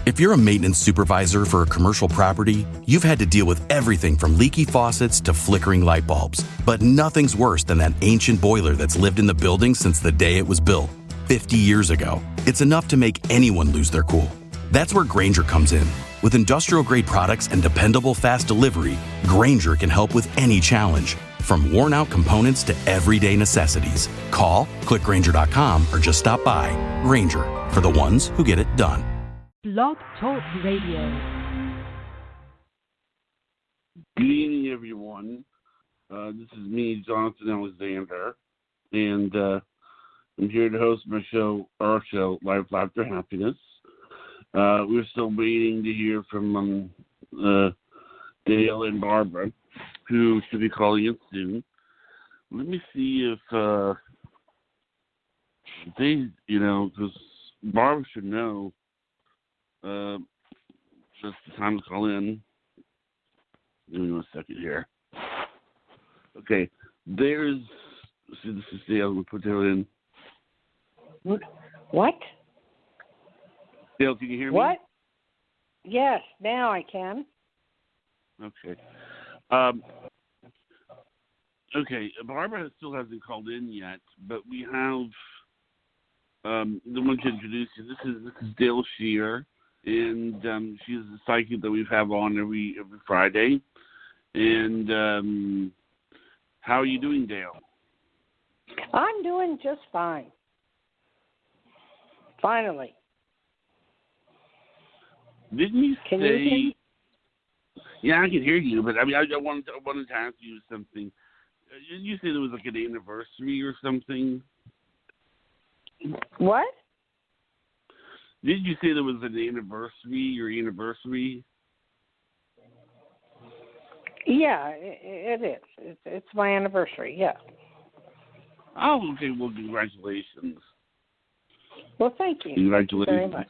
If you're a maintenance supervisor for a commercial property, you've had to deal with everything from leaky faucets to flickering light bulbs. But nothing's worse than that ancient boiler that's lived in the building since the day it was built, 50 years ago. It's enough to make anyone lose their cool. That's where Grainger comes in. With industrial-grade products and dependable fast delivery, Grainger can help with any challenge, from worn-out components to everyday necessities. Call, click Grainger.com, or just stop by. Grainger, for the ones who get it done. Blog Talk Radio. Good evening, everyone. This is me, Jonathan Alexander, and I'm here to host our show, Life After Happiness. We're still waiting to hear from Dayle and Barbara, who should be calling in soon. Let me see if they, because Barbara should know just the time to call in. Give me 1 second here. Okay, this is Dayle. We'll put that in. What? Dayle, can you hear me? What? Yes, now I can. Okay. Okay, Barbara still hasn't called in yet, but we have the one to introduce you. This is Dayle Schear, and she's the psychic that we have on every Friday. And how are you doing, Dayle? I'm doing just fine. Finally. Didn't you Can say? you hear me? Yeah, I can hear you, but I wanted to ask you something. Did you say there was like an anniversary or something? What? Did you say there was an anniversary or anniversary? Yeah, it is. It's my anniversary, yeah. Oh, okay. Well, congratulations. Well, thank you. Congratulations. Thank you very much.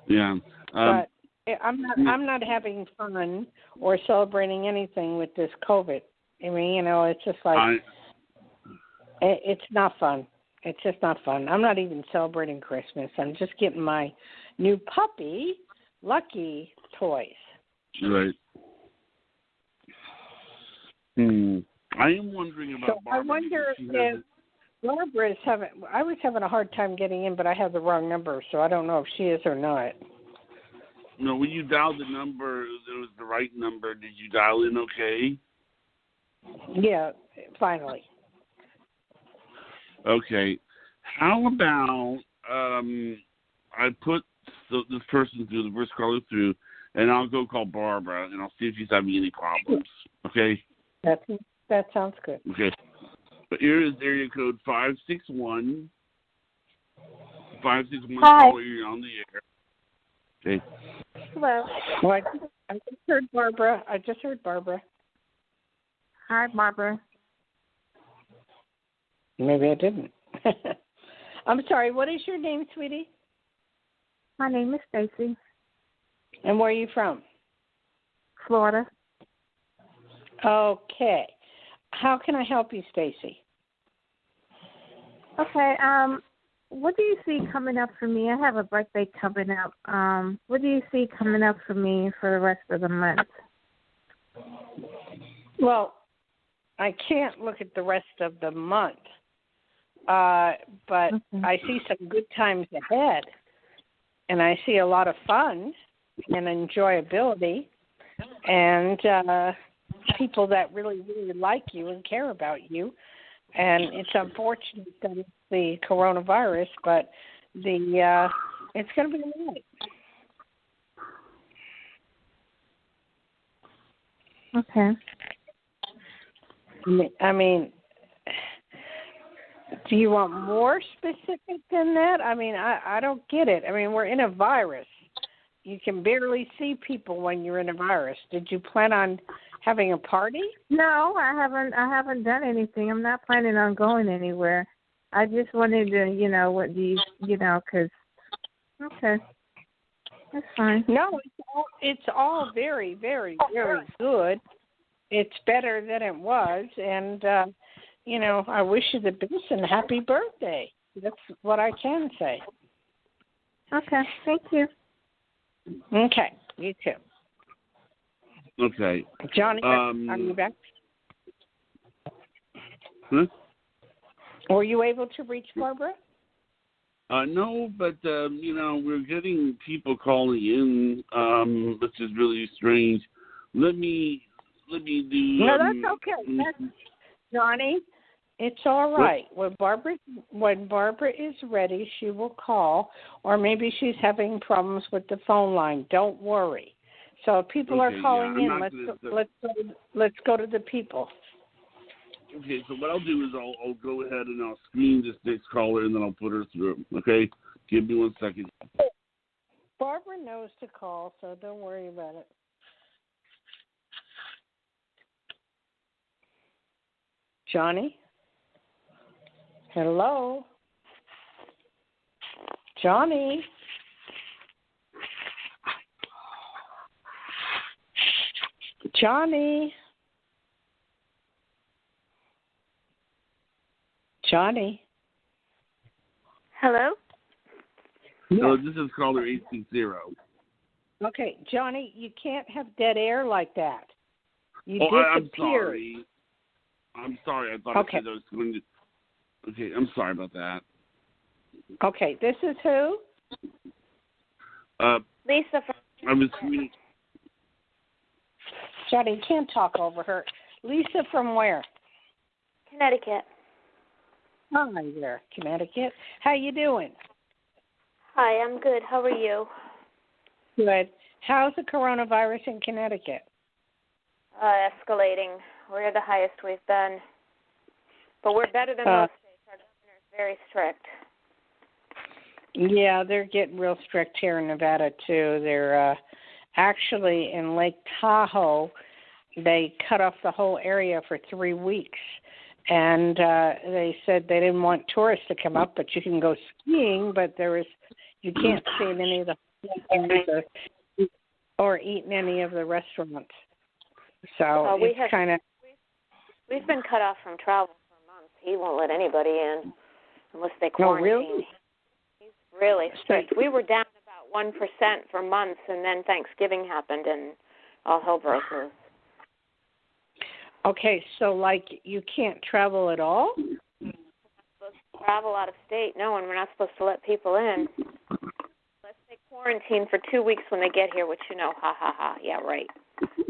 Yeah. But I'm not having fun or celebrating anything with this COVID. I mean, it's just like it's not fun. It's just not fun. I'm not even celebrating Christmas. I'm just getting my new puppy, Lucky, toys. Right. I am wondering about So Barbara. I wonder if Barbara is having. I was having a hard time getting in, but I have the wrong number, so I don't know if she is or not. No, when you dialed the number, it was the right number. Did you dial in okay? Yeah, finally. Okay. How about I put this person through, the first caller through, and I'll go call Barbara, and I'll see if she's having any problems. Okay? That sounds good. Okay. But here is area code 561. 561. Hi. Caller, you're on the air. Okay. Hello. Well, I just heard Barbara. Hi, Barbara. Maybe I didn't. I'm sorry. What is your name, sweetie? My name is Stacy. And where are you from? Florida. Okay. How can I help you, Stacy? Okay. What do you see coming up for me? I have a birthday coming up. What do you see coming up for me for the rest of the month? Well, I can't look at the rest of the month, but I see some good times ahead, and I see a lot of fun and enjoyability, and people that really, really like you and care about you. And it's unfortunate that it's the coronavirus, but it's going to be all right. Okay. I mean, do you want more specific than that? I mean, I don't get it. I mean, we're in a virus. You can barely see people when you're in a virus. Did you plan on having a party? No, I haven't done anything. I'm not planning on going anywhere. I just wanted to, what do you, because, okay, that's fine. No, it's all very, very, very good. It's better than it was, and, I wish you the best and happy birthday. That's what I can say. Okay. Thank you. Okay. You too. Okay. Johnny, are you back? Huh? Were you able to reach Barbara? No, but we're getting people calling in, which is really strange. Let me do. No, that's okay. Johnny, it's all right. When Barbara is ready, she will call, or maybe she's having problems with the phone line. Don't worry. So if people are calling in, let's go to the people. Okay, so what I'll do is I'll go ahead and I'll screen this next caller and then I'll put her through. Okay, give me 1 second. Barbara knows to call, so don't worry about it. Johnny? Hello? Johnny? Johnny? Johnny? Hello? No, this is caller 860. Okay, Johnny, you can't have dead air like that. You I'm disappeared. sorry. I'm sorry. I thought Okay. I said I was going to. Okay, I'm sorry about that. Okay, this is who? Lisa from I was. Johnny, you can't talk over her. Lisa from where? Connecticut. Hi there, Connecticut. How you doing? Hi, I'm good. How are you? Good. How's the coronavirus in Connecticut? Escalating. We're the highest we've been. But we're better than most states. Our governor is very strict. Yeah, they're getting real strict here in Nevada, too. They're actually in Lake Tahoe. They cut off the whole area for 3 weeks. And they said they didn't want tourists to come up, but you can go skiing, but you can't stay in any of the or eat in any of the restaurants. So it's kind of. We've been cut off from travel for months. He won't let anybody in unless they quarantine. Oh, really? He's really strict. We were down about 1% for months, and then Thanksgiving happened, and all hell broke loose. Okay, so you can't travel at all? We're not supposed to travel out of state. No, and we're not supposed to let people in. Unless they quarantine for 2 weeks when they get here, which ha ha ha. Yeah, right.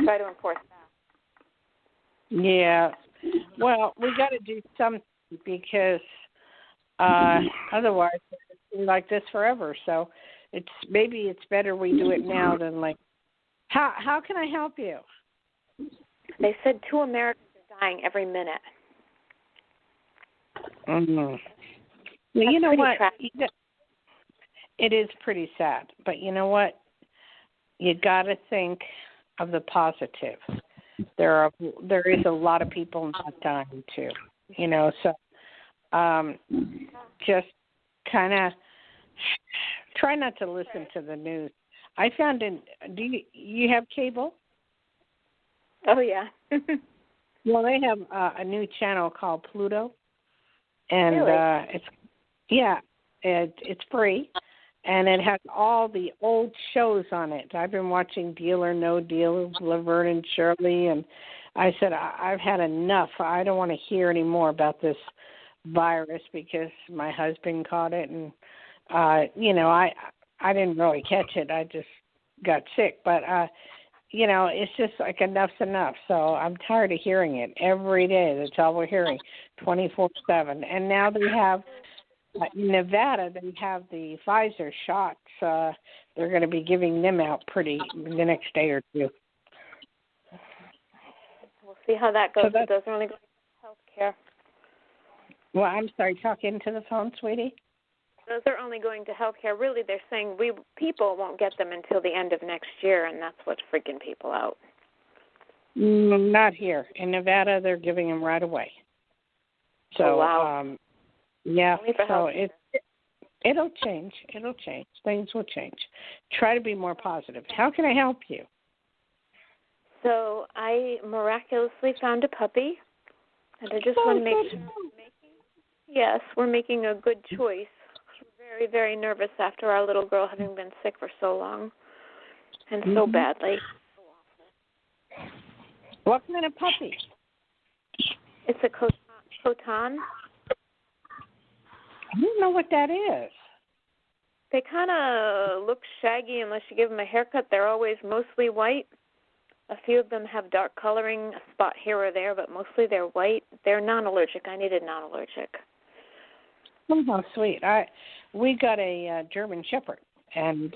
Try to enforce that. Yeah. Well, we got to do something because otherwise it's been like this forever. So maybe it's better we do it now than later. How can I help you? They said 2 Americans are dying every minute. Mm-hmm. Well, you know what? It is pretty sad, but you know what? You got to think of the positive. There is a lot of people not dying too. So just kind of try not to listen to the news. I found do you have cable? Oh, yeah. Well, they have a new channel called Pluto, and really? it's free, and it has all the old shows on it. I've been watching Deal or No Deal, Laverne and Shirley, and I said I've had enough. I don't want to hear any more about this virus because my husband caught it, and I didn't really catch it. I just got sick, but. It's just like enough's enough. So I'm tired of hearing it every day. That's all we're hearing, 24/7. And now they have in Nevada. They have the Pfizer shots. They're going to be giving them out the next day or two. We'll see how that goes. It doesn't really go to health care. Well, I'm sorry. Talk into the phone, sweetie. Those are only going to health care. Really, they're saying people won't get them until the end of next year, and that's what's freaking people out. Not here. In Nevada, they're giving them right away. So, oh, wow. Yeah, so it'll change. It'll change. Things will change. Try to be more positive. How can I help you? So I miraculously found a puppy, and I just want to make sure we're making a good choice. We're very, very nervous after our little girl having been sick for so long and so badly. What kind of puppy? It's a Coton. I don't know what that is. They kind of look shaggy unless you give them a haircut. They're always mostly white. A few of them have dark coloring, a spot here or there, but mostly they're white. They're non-allergic. I needed non-allergic. Oh, how sweet. We got a German Shepherd, and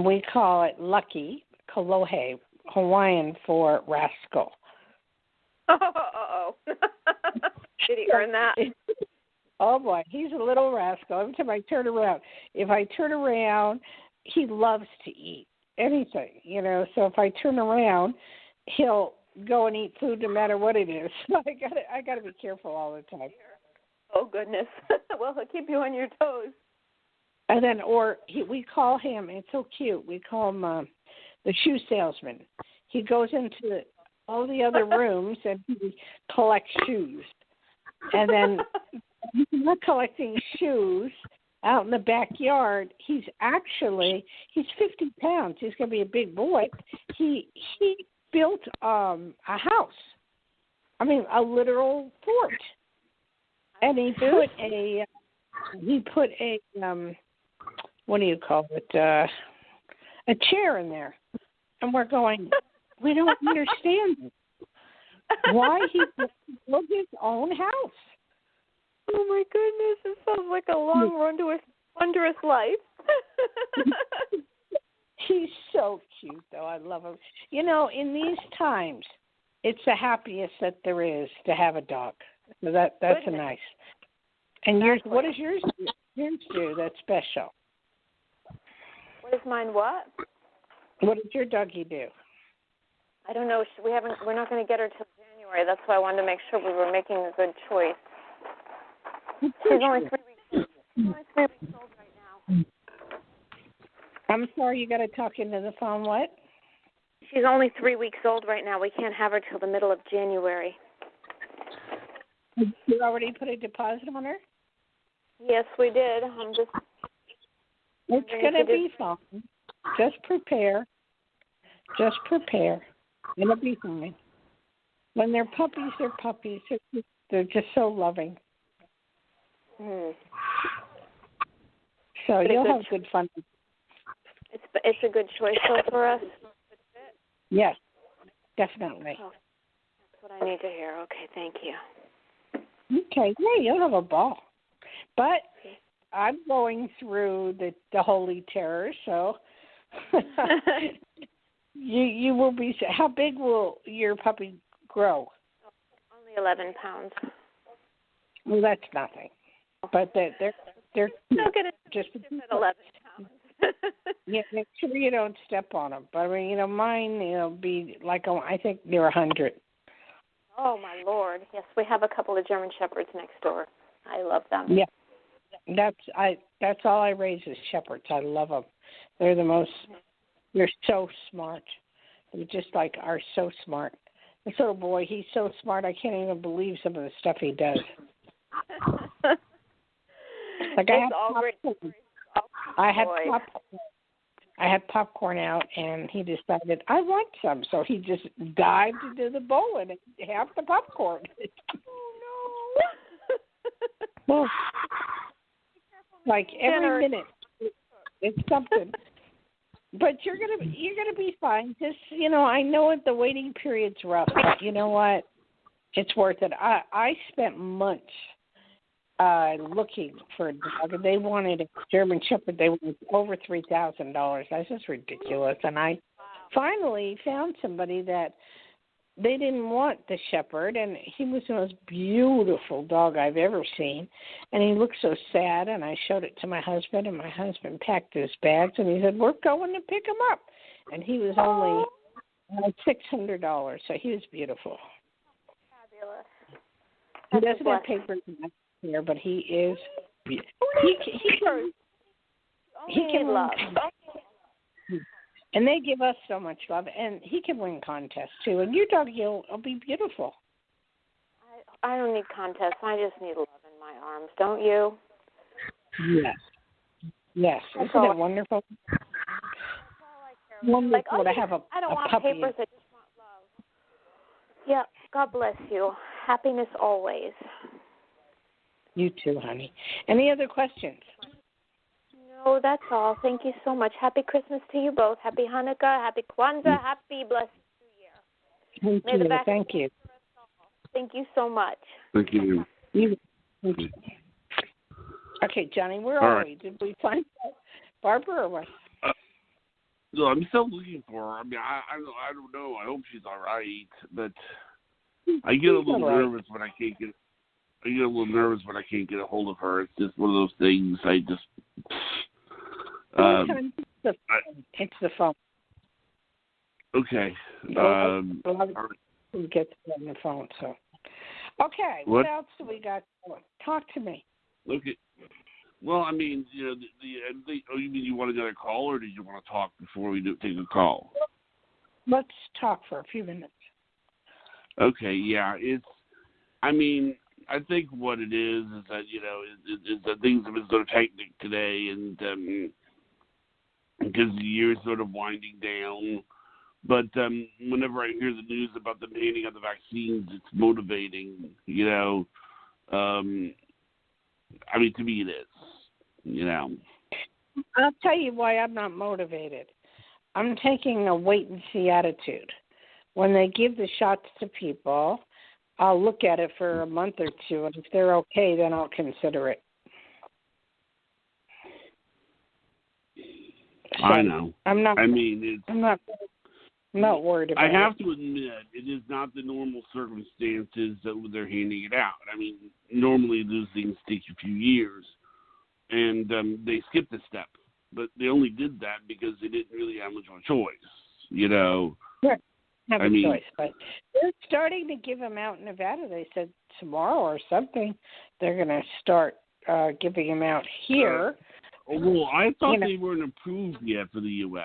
we call it Lucky, Kolohe, Hawaiian for rascal. Oh. Did he earn that? Oh, boy, he's a little rascal. Every time I turn around, he loves to eat anything, So if I turn around, he'll go and eat food no matter what it is. So I got to be careful all the time. Oh, goodness. Well, he'll keep you on your toes. And then, we call him, it's so cute, we call him the shoe salesman. He goes into all the other rooms and he collects shoes. And then he's not collecting shoes out in the backyard. He's 50 pounds. He's going to be a big boy. He built a house. I mean, a literal fort. And he put a what do you call it? A chair in there. And we're going, we don't understand why he built his own house. Oh, my goodness. It sounds like a long, wondrous life. He's so cute, though. I love him. In these times, it's the happiest that there is to have a dog. So that's a nice. And what does yours do that's special? What is mine what? What does your doggie do? I don't know. We're not going to get her till January. That's why I wanted to make sure we were making a good choice. She's only 3 weeks old right now. I'm sorry, you got to talk into the phone. What? She's only 3 weeks old right now. We can't have her till the middle of January. You already put a deposit on her? Yes, we did. It's going to be fine. Just prepare. It'll be fine. When they're puppies, they're puppies. They're just so loving. So you'll have good fun. It's a good choice for us. Yes, definitely. Oh, that's what I need to hear. Okay, thank you. Okay, yeah, you'll have a ball. But I'm going through the holy terror, so you will be. How big will your puppy grow? Only 11 pounds. Well, that's nothing. But they're still going to just at 11 pounds. Yeah, make sure you don't step on them. But I mean, mine, be like I think they're 100. Oh my Lord! Yes, we have a couple of German Shepherds next door. I love them. Yeah, that's all I raise is Shepherds. I love them. They're the most. They're so smart. They just are so smart. This little boy, he's so smart. I can't even believe some of the stuff he does. I had popcorn out, and he decided I want some, so he just dived into the bowl and ate half the popcorn. Oh no! Well, every minute, it's something. But you're gonna be fine. Just I know the waiting period's rough, but you know what? It's worth it. I spent months looking for a dog. They wanted a German Shepherd. They wanted over $3,000. That's just ridiculous. And I finally found somebody that they didn't want the Shepherd, and he was the most beautiful dog I've ever seen. And he looked so sad, and I showed it to my husband, and my husband packed his bags, and he said, "We're going to pick him up." And he was only $600, so he was beautiful. Fabulous. He doesn't have papers here, but he is. He can love. And they give us so much love, and he can win contests too. And your dog will be beautiful. I don't need contests. I just need love in my arms. Don't you? Yes. Yes. That's Isn't all. it wonderful? That's all I care about. Wonderful Like, to have a I don't want puppy. papers. I just want love. Yeah. God bless you. Happiness always. You too, honey. Any other questions? No, that's all. Thank you so much. Happy Christmas to you both. Happy Hanukkah. Happy Kwanzaa. Happy blessed New Year. Thank you. Vaccine Thank you. for us all. Thank you so much. Thank you. Thank you. Okay, Johnny, where All are right. we? Did we find Barbara or what? No, I'm still looking for her. I mean, I don't know. I hope she's all right, but I get a little nervous when I can't get. I get a little nervous when I can't get a hold of her. It's just one of those things. I just. Sometimes it's the phone. Okay. Who gets on the phone? So, okay. What else do we got going? Talk to me. Okay. Well, I mean, you know, oh, you mean you want another call, or did you want to talk before we take a call? Let's talk for a few minutes. Okay. Yeah. I mean, I think what it is that, you know, is that things have been sort of hectic today, and because the year's sort of winding down. But whenever I hear the news about the banning of the vaccines, it's motivating, you know. I mean, to me it is, you know. I'll tell you why I'm not motivated. I'm taking a wait-and-see attitude. When they give the shots to people, I'll look at it for a month or two, and if they're okay, then I'll consider it. So I know. I'm not worried about it. I have to admit, it is not the normal circumstances that they're handing it out. I mean, normally those things take a few years, and they skipped a step. But they only did that because they didn't really have much of a choice, you know. Right. Have a choice, but they're starting to give them out in Nevada. They said tomorrow or something they're going to start giving them out here. Well, I thought they weren't approved yet for the U.S.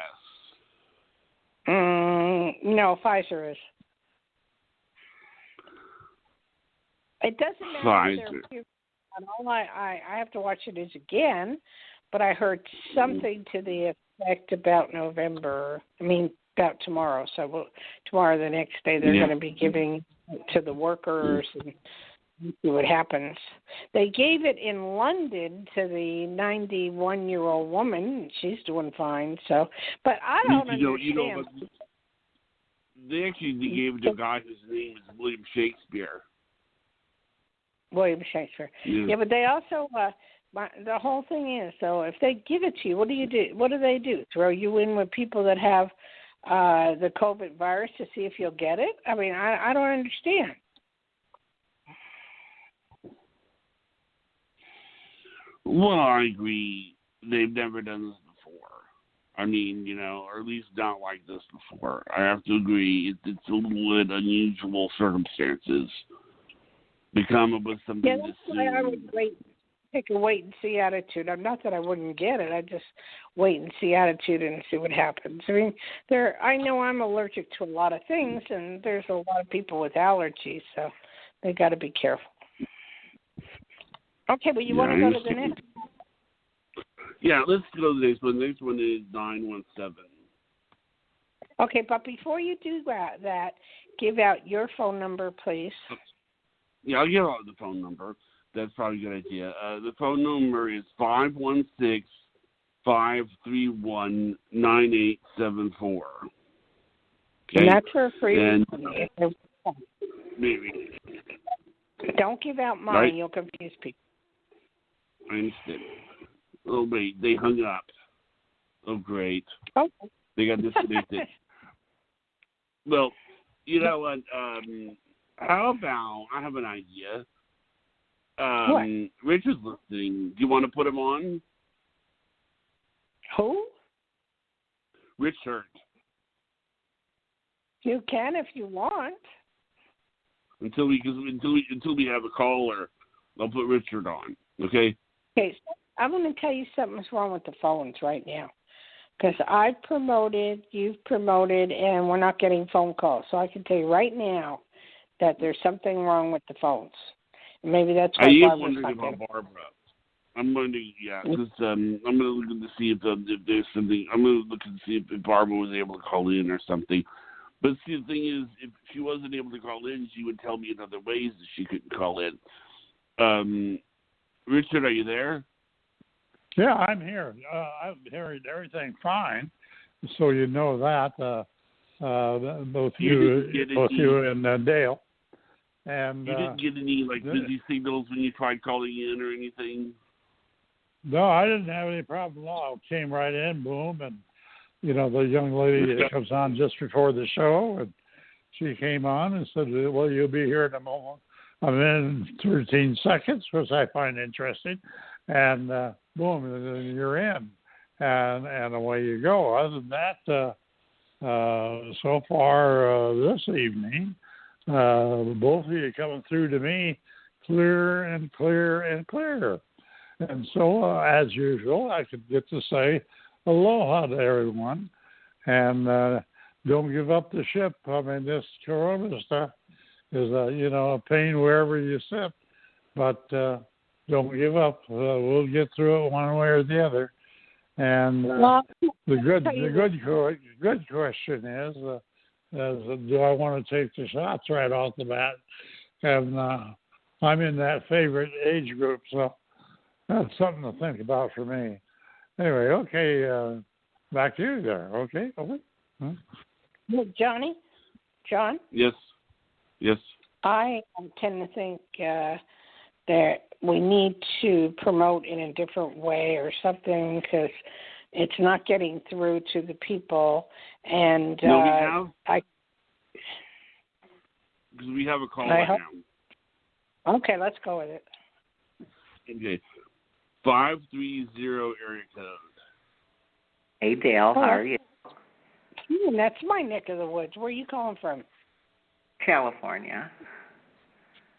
No, Pfizer is. It doesn't matter. Pfizer. All I have to watch it again, but I heard something to the effect about November. About tomorrow. So tomorrow, the next day, they're going to be giving to the workers and see what happens. They gave it in London to the 91-year-old woman. She's doing fine. So, but I don't understand. They actually gave it to a guy whose name is William Shakespeare. William Shakespeare. Yeah, but they also. The whole thing is, so if they give it to you, what do you do? What do they do? Throw you in with people that have the COVID virus to see if you'll get it? I mean, I don't understand. Well, I agree. They've never done this before. I mean, you know, or at least not like this before. I have to agree. It's a little bit unusual circumstances to come up with something Yeah, that's why I would take a wait-and-see attitude. Not that I wouldn't get it. I just wait-and-see attitude and see what happens. I mean, I know I'm allergic to a lot of things, and there's a lot of people with allergies, so they got to be careful. Okay, well, you want to go to the next? Yeah, let's go to the next one. The next one is 917. Okay, but before you do that, give out your phone number, please. Yeah, I'll give out the phone number. That's probably a good idea. The phone number is 516-531-9874. Okay? And that's for free. And maybe. Don't give out mine. Right? You'll confuse people. I understand. Oh, wait. They hung up. Oh, great. Okay. They got disconnected. Well, you know what? How about, I have an idea. What? Richard's listening. Do you want to put him on? Who? Richard. You can if you want. Until we have a caller, I'll put Richard on. Okay. Okay, so I'm going to tell you something's wrong with the phones right now. Because I've promoted, you've promoted, and we're not getting phone calls. So I can tell you right now that there's something wrong with the phones. And maybe that's why I am Barbara's wondering not about getting. Barbara. I'm going to, because I'm going to look to see if there's something. I'm going to look and see if Barbara was able to call in or something. But see, the thing is, if she wasn't able to call in, she would tell me in other ways that she couldn't call in. Richard, are you there? Yeah, I'm here. I'm hearing everything fine, so you know that. Both you and Dayle. And you didn't get any busy signals when you tried calling in or anything? No, I didn't have any problem at all. Came right in, boom, and the young lady that comes on just before the show, and she came on and said, "Well, you'll be here in a moment. I'm in 13 seconds," which I find interesting, and boom, and you're in, and away you go. Other than that, so far this evening, both of you coming through to me clear and clear and clear. And so, as usual, I could get to say aloha to everyone, and don't give up the ship. I mean, this corona stuff is a pain wherever you sit, but don't give up. We'll get through it one way or the other. And the good question is, do I want to take the shots right off the bat? And I'm in that favorite age group, so that's something to think about for me. Anyway, okay, back to you there. Okay. Look, John? Yes. I tend to think that we need to promote in a different way or something, because it's not getting through to the people. And we have? Because we have a call right now. Okay, let's go with it. Okay. 530 area code. Hey, Dayle, how are you? That's my neck of the woods. Where are you calling from? California.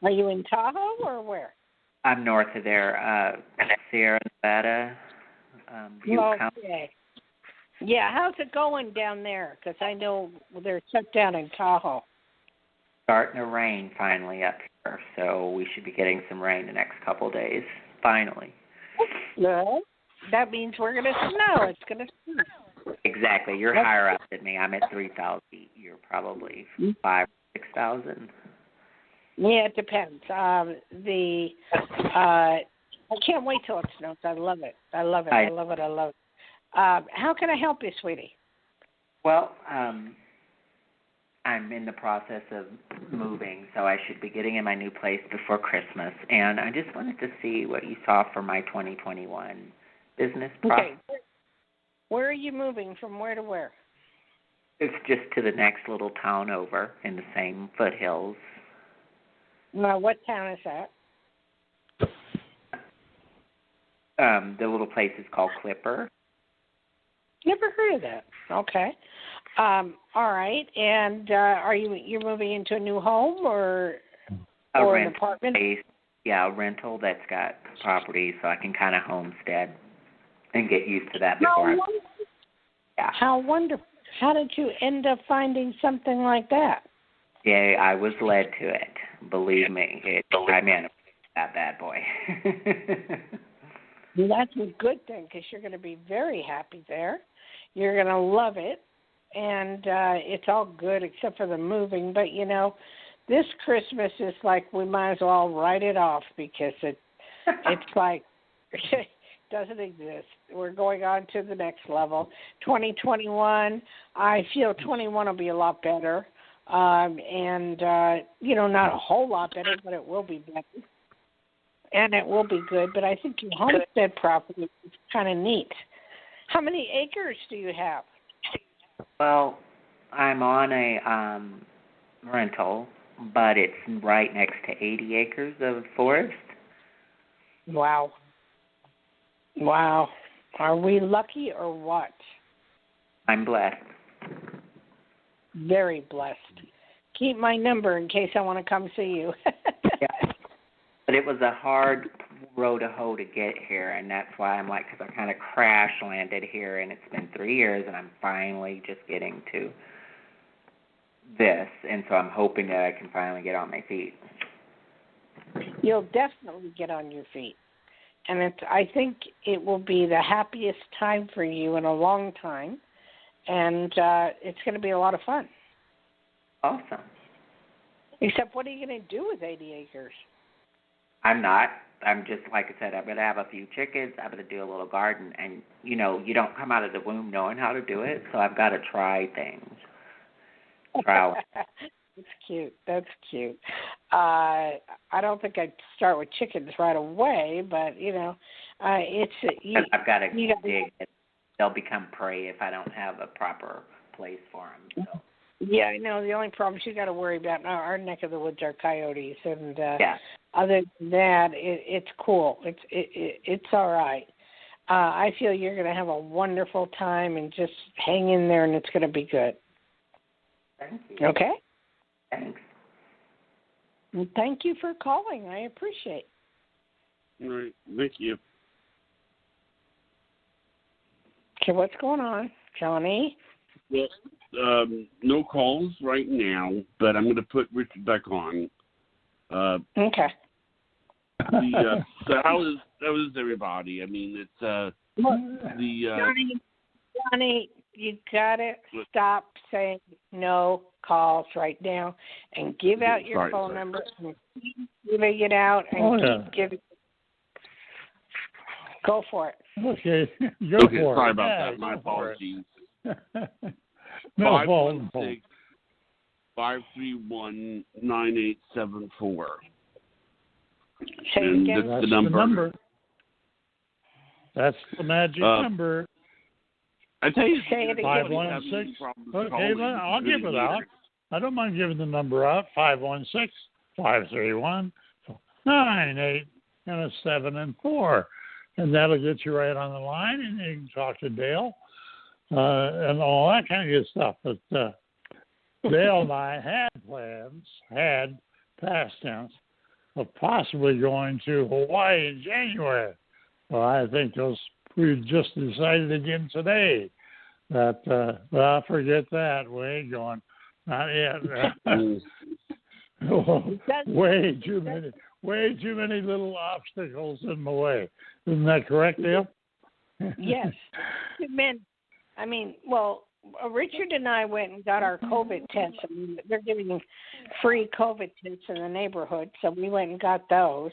Are you in Tahoe or where? I'm north of there, Sierra Nevada, Butte County. Okay. Yeah, how's it going down there? Because I know they're shut down in Tahoe. Starting to rain finally up here, so we should be getting some rain the next couple of days, finally. Well, that means we're going to snow. It's going to snow. Exactly. You're higher up than me. I'm at 3,000 feet. You're probably 5,000 or 6,000. Yeah, it depends. I can't wait till it snows. I love it. I love it. How can I help you, sweetie? Well, I'm in the process of moving, so I should be getting in my new place before Christmas. And I just wanted to see what you saw for my 2021 business process. Okay. Where are you moving? From where to where? It's just to the next little town over in the same foothills. Now, what town is that? The little place is called Clipper. Never heard of that. Okay. All right. And you're moving into a new home or an apartment? Place. Yeah, a rental that's got property, so I can kind of homestead and get used to that before. How wonderful. How did you end up finding something like that? Yeah, I was led to it. Believe me, I manifested that bad boy. Well, that's a good thing, because you're going to be very happy there. You're going to love it, and it's all good except for the moving. But, this Christmas is like we might as well write it off, because it's like it doesn't exist. We're going on to the next level. 2021, I feel 21 will be a lot better. And not a whole lot better, but it will be better. And it will be good. But I think your homestead property is kind of neat. How many acres do you have? Well, I'm on a rental, but it's right next to 80 acres of forest. Wow. Are we lucky or what? I'm blessed. Very blessed. Keep my number in case I want to come see you. Yeah. But it was a hard row to hoe to get here, and that's why I'm because I kind of crash landed here, and it's been 3 years, and I'm finally just getting to this, and so I'm hoping that I can finally get on my feet. You'll definitely get on your feet. and I think it will be the happiest time for you in a long time, and it's going to be a lot of fun. Awesome. Except, what are you going to do with 80 acres? I'm not. I'm just, like I said, I'm going to have a few chickens. I'm going to do a little garden. And, you know, you don't come out of the womb knowing how to do it, so I've got to try things. That's cute. That's cute. I don't think I'd start with chickens right away, but, you know, it's... I've got to dig it. They'll become prey if I don't have a proper place for them. So. Yeah, I know. The only problems you got to worry about in our neck of the woods are coyotes, and yeah. Other than that, it's cool. It's all right. I feel you're going to have a wonderful time, and just hang in there, and it's going to be good. Thank you. Okay? Thanks. And thank you for calling. I appreciate it. All right. Thank you. Okay, what's going on, Johnny? Well, no calls right now, but I'm going to put Richard back on. Okay. So how is everybody? I mean, it's Johnny, you gotta stop saying no calls right now, and give out your phone number, and keep giving it out, and keep giving. Go for it. Okay, okay. For Sorry it. about that. My apologies. No problem. 516-531-9874. Say it again. That's the number. That's the magic number. I tell you, say it again. 516. Okay, I'll give it out. I don't mind giving the number out. 516-531-9874, and a 7 and 4, and that'll get you right on the line, and you can talk to Dayle and all that kind of good stuff. But Dayle and I had past tense, of possibly going to Hawaii in January. Well, I think we just decided again today that, well, forget that. We ain't going. Not yet. way too many little obstacles in the way. Isn't that correct, Dale? Yes. Richard and I went and got our COVID tests. I mean, they're giving free COVID tests in the neighborhood, so we went and got those,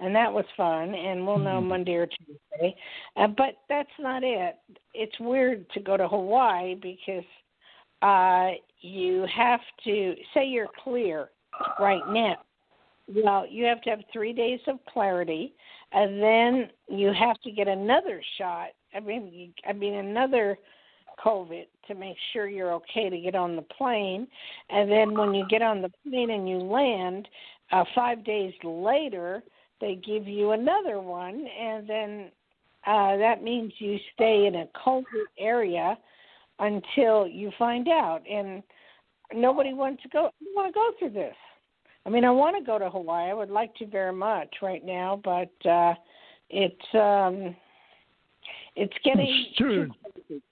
and that was fun, and we'll know Monday or Tuesday. But that's not it. It's weird to go to Hawaii because you have to say you're clear right now. Well, you have to have 3 days of clarity, and then you have to get another shot. Another COVID to make sure you're okay to get on the plane. And then when you get on the plane and you land, 5 days later, they give you another one. And then that means you stay in a COVID area until you find out. And nobody wants to go. I want to go through this. I mean, I want to go to Hawaii. I would like to very much right now, but it's getting too crazy.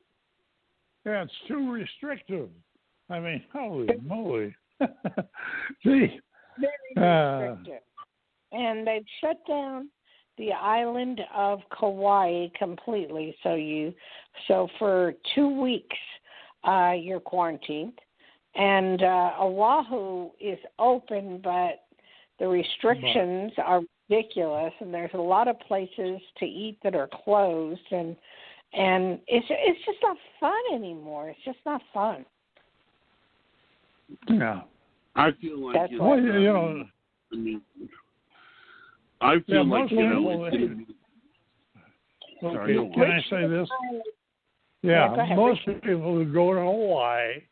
Yeah, it's too restrictive. I mean, holy moly. See? Very restrictive. And they've shut down the island of Kauai completely. So for 2 weeks, you're quarantined. And Oahu is open, but the restrictions are ridiculous, and there's a lot of places to eat that are closed, and it's just not fun anymore. It's just not fun. Yeah, I feel like I feel like Sorry, can I say this? Yeah, ahead, most people who go to Hawaii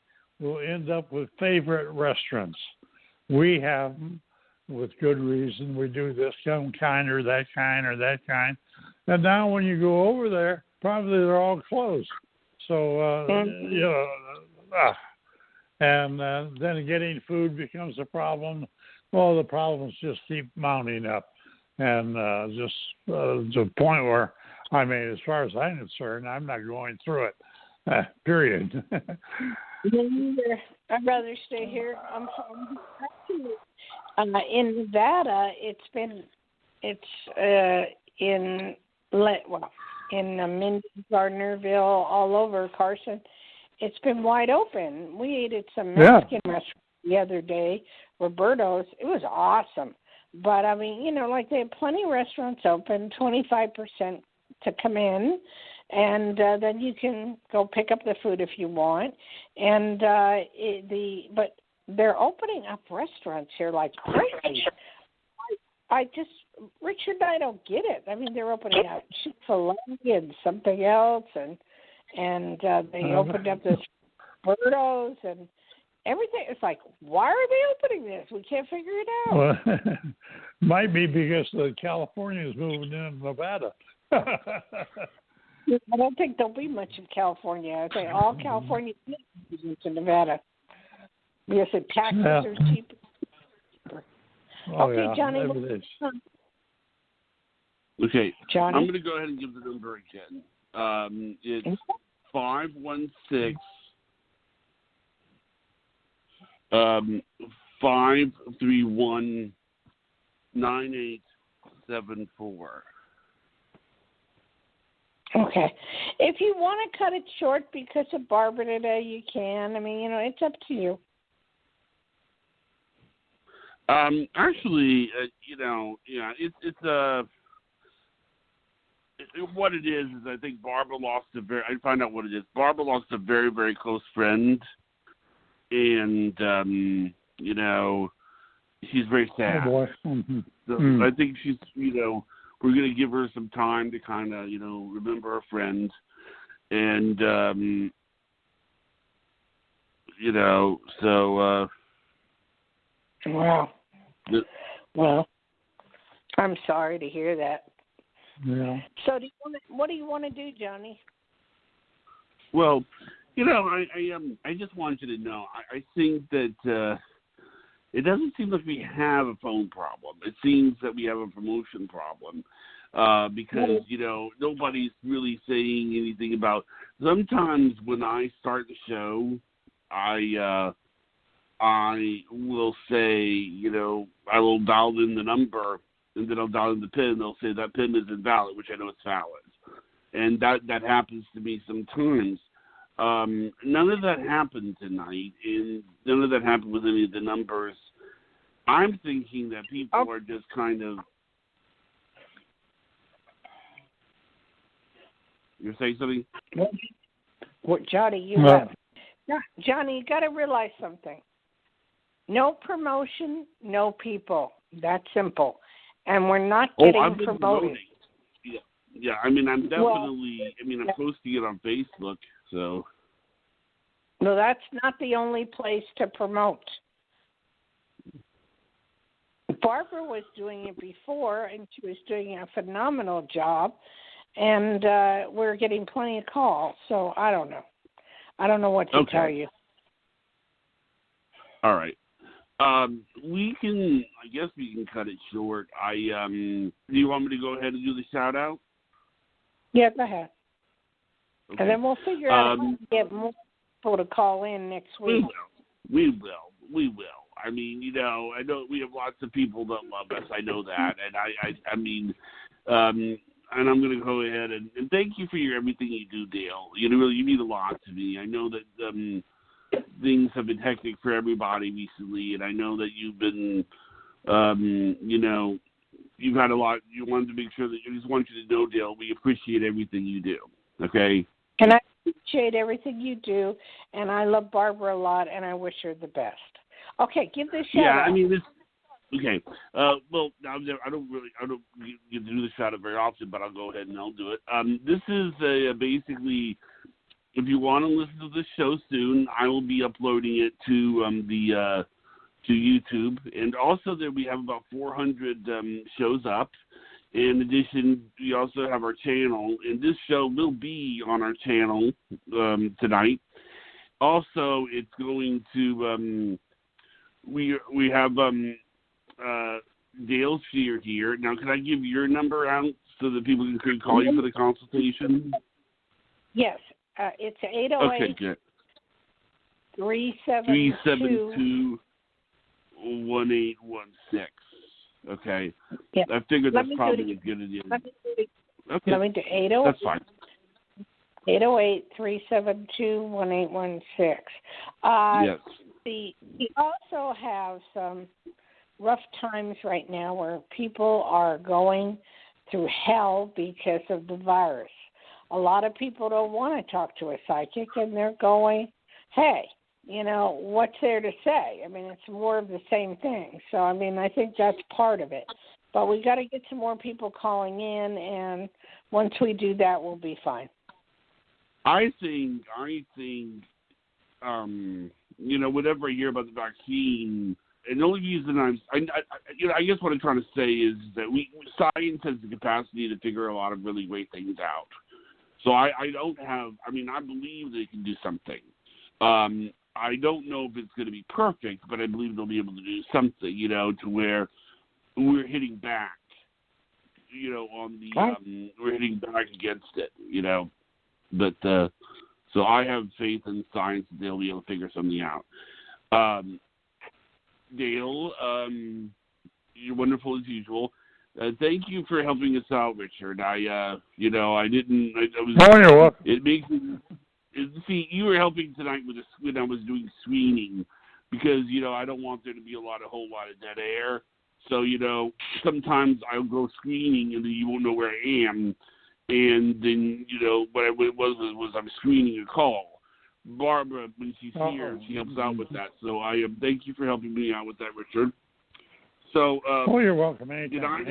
will end up with favorite restaurants. We have them with good reason. We do this kind or that kind or that kind. And now when you go over there, probably they're all closed. So, and then getting food becomes a problem. Well, the problems just keep mounting up. And just to the point where, I mean, as far as I'm concerned, I'm not going through it, period. I'd rather stay here. In Nevada, in Minden, Gardnerville, all over Carson, it's been wide open. We ate at some Mexican restaurant the other day, Roberto's. It was awesome. But, I mean, like they have plenty of restaurants open, 25% to come in, and then you can go pick up the food if you want. And but they're opening up restaurants here like crazy. Richard and I don't get it. I mean, they're opening up Chick-fil-A and something else, and they opened up this Roberto's and everything. It's like, why are they opening this? We can't figure it out. Well, might be because California is moving in Nevada. I don't think there'll be much in California. I think all California is into Nevada. Because the taxes are cheaper. Oh, okay, yeah. Johnny. Okay, Johnny? I'm going to go ahead and give the number again. It's 516 531 9874. Okay. If you want to cut it short because of Barbara today, you can. I mean, it's up to you. Actually, what it is I think Barbara lost I find out what it is. Barbara lost a very, very close friend, and she's very sad. Oh boy. Mm-hmm. So I think she's, we're going to give her some time to kind of, remember her friend, and so. Wow. Well, I'm sorry to hear that. Yeah. So, what do you want to do, Johnny? Well, I just want you to know. I think that it doesn't seem like we have a phone problem. It seems that we have a promotion problem because nobody's really saying anything about. Sometimes when I start the show, I will say, I will dial in the number, and then I'll dial in the PIN, and they'll say that PIN is invalid, which I know it's valid. And that happens to me sometimes. None of that happened tonight, and none of that happened with any of the numbers. I'm thinking that people are just kind of... You're saying something? What, Johnny, Johnny, you got to realize something. No promotion, no people. That simple. And we're not getting promoted. Yeah, I mean, I'm definitely, I'm posting it on Facebook, so. No, that's not the only place to promote. Barbara was doing it before, and she was doing a phenomenal job, and we're getting plenty of calls, so I don't know. I don't know what to tell you. All right. I guess we can cut it short. Do you want me to go ahead and do the shout out? Yeah, go ahead. Okay. And then we'll figure out how to get more people to call in next week. We will. I mean, I know we have lots of people that love us. I know that. And and I'm going to go ahead and thank you for everything you do, Dayle. You mean a lot to me. I know that things have been hectic for everybody recently, and I know that you've been, you've had a lot. You wanted to make sure that I just want you to know, Dayle, we appreciate everything you do. Okay. And I appreciate everything you do, and I love Barbara a lot, and I wish her the best. Okay, give this shout out. Yeah, I mean this. Okay. Well, I don't get to do the shout out very often, but I'll go ahead and I'll do it. This is basically, if you want to listen to this show soon, I will be uploading it to YouTube, and also there we have about 400 shows up. In addition, we also have our channel, and this show will be on our channel tonight. Also, it's going to we have Dayle Schear here. Now, can I give your number out so that people can call you for the consultation? Yes. It's 808 okay, good. 372 1816. Okay. Yeah. I figured Let that's me probably do as good as it is. Let me do Okay. Let me do 80. That's fine. 808-372-1816. Yes. We also have some rough times right now where people are going through hell because of the virus. A lot of people don't want to talk to a psychic, and they're going, hey, what's there to say? I mean, it's more of the same thing. So, I mean, I think that's part of it. But we got to get some more people calling in, and once we do that, we'll be fine. I think, whenever I hear about the vaccine, and the only reason I guess what I'm trying to say is that science has the capacity to figure a lot of really great things out. So I believe they can do something. I don't know if it's going to be perfect, but I believe they'll be able to do something, to where we're hitting back, we're hitting back against it, But so I have faith in science that they'll be able to figure something out. Dayle, you're wonderful as usual. Thank you for helping us out, Richard. I was. Oh, you're welcome. It makes me see. You were helping tonight when I was doing screening, because I don't want there to be a whole lot of dead air. So sometimes I'll go screening and then you won't know where I am, and then what it was I'm screening a call. Barbara, when she's here, she helps out with that. So I thank you for helping me out with that, Richard. So, you're welcome. Anytime.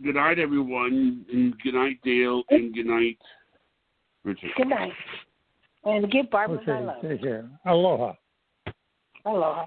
Good night, everyone, and good night, Dayle, and good night, Richard. Good night. And give Barbara my love. Take care. Aloha. Aloha.